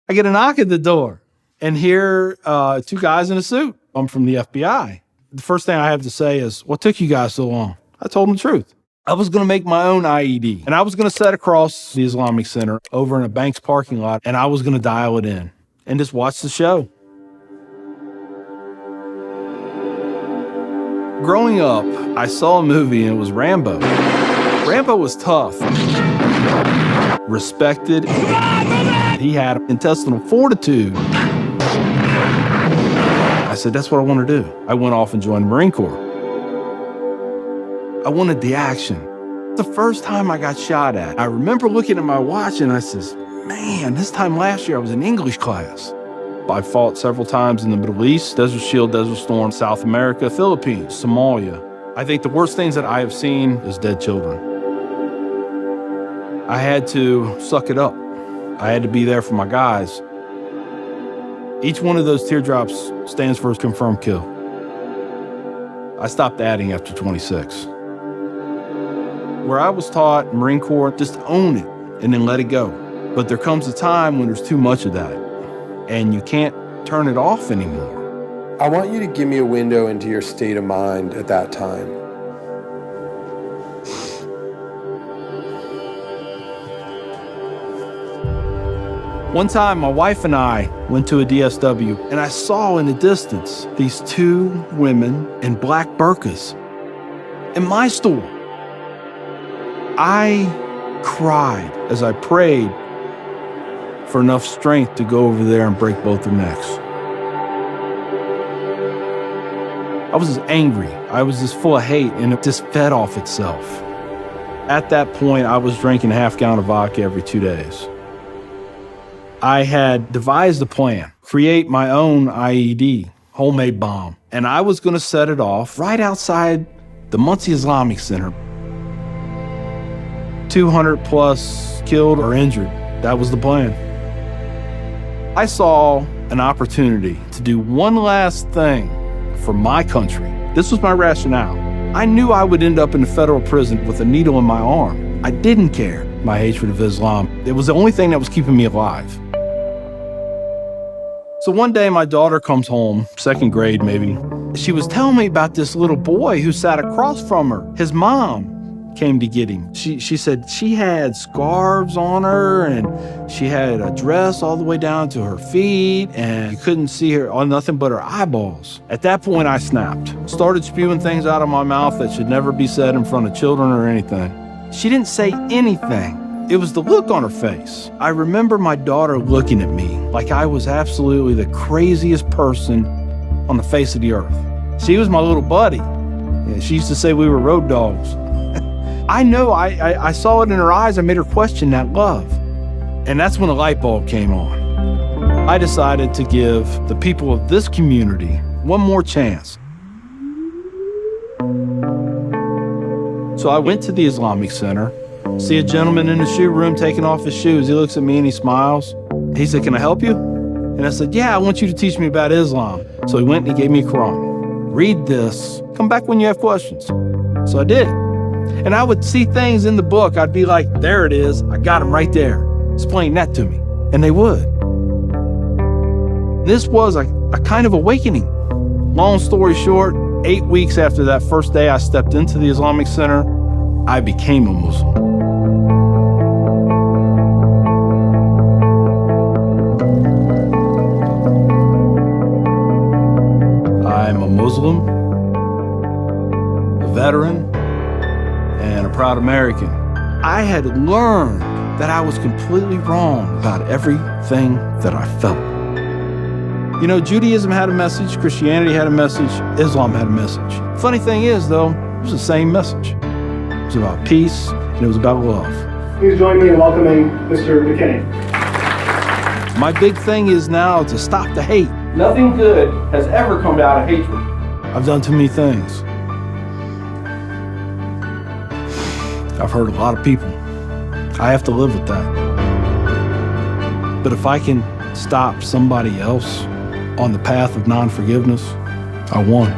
I get a knock at the door, and here, two guys in a suit. I'm from the FBI. The first thing I have to say is, what took you guys so long? I told them the truth. I was going to make my own IED, and I was going to set across the Islamic Center over in a bank's parking lot, and I was going to dial it in and just watch the show. Growing up, I saw a movie, and it was Rambo. Rambo was tough, respected. He had intestinal fortitude. I said, that's what I want to do. I went off and joined the Marine Corps. I wanted the action. The first time I got shot at, I remember looking at my watch and I says, man, this time last year I was in English class. I fought several times in the Middle East, Desert Shield, Desert Storm, South America, Philippines, Somalia. I think the worst things that I have seen is dead children. I had to suck it up. I had to be there for my guys. Each one of those teardrops stands for a confirmed kill. I stopped adding after 26. Where I was taught, Marine Corps, just own it and then let it go. But there comes a time when there's too much of that, and you can't turn it off anymore. I want you to give me a window into your state of mind at that time. One time, my wife and I went to a DSW, and I saw in the distance these two women in black burqas in my store. I cried as I prayed for enough strength to go over there and break both their necks. I was just angry. I was just full of hate, and it just fed off itself. At that point, I was drinking a half-gallon of vodka every 2 days. I had devised a plan, create my own IED, homemade bomb, and I was going to set it off right outside the Muncie Islamic Center. 200 plus killed or injured. That was the plan. I saw an opportunity to do one last thing for my country. This was my rationale. I knew I would end up in a federal prison with a needle in my arm. I didn't care. My hatred of Islam, it was the only thing that was keeping me alive. So one day my daughter comes home, second grade maybe. She was telling me about this little boy who sat across from her. His mom came to get him. She said she had scarves on her, and she had a dress all the way down to her feet, and you couldn't see her on nothing but her eyeballs. At that point, I snapped. Started spewing things out of my mouth that should never be said in front of children or anything. She didn't say anything. It was the look on her face. I remember my daughter looking at me like I was absolutely the craziest person on the face of the earth. She was my little buddy. She used to say we were road dogs. I know I saw it in her eyes. I made her question that love. And that's when a light bulb came on. I decided to give the people of this community one more chance. So I went to the Islamic Center, see a gentleman in the shoe room taking off his shoes. He looks at me and he smiles. He said, "Can I help you?" And I said, "Yeah, I want you to teach me about Islam." So he went and he gave me a Quran. "Read this. Come back when you have questions." So I did. And I would see things in the book. I'd be like, there it is. I got them right there. Explain that to me. And they would. This was a kind of awakening. Long story short, 8 weeks after that first day I stepped into the Islamic Center, I became a Muslim. I'm a Muslim, a veteran, and a proud American. I had learned that I was completely wrong about everything that I felt. You know, Judaism had a message, Christianity had a message, Islam had a message. Funny thing is, though, it was the same message. It was about peace, and it was about love. Please join me in welcoming Mr. McKinney. My big thing is now to stop the hate. Nothing good has ever come out of hatred. I've done too many things. I've hurt a lot of people. I have to live with that. But if I can stop somebody else on the path of non-forgiveness, I won.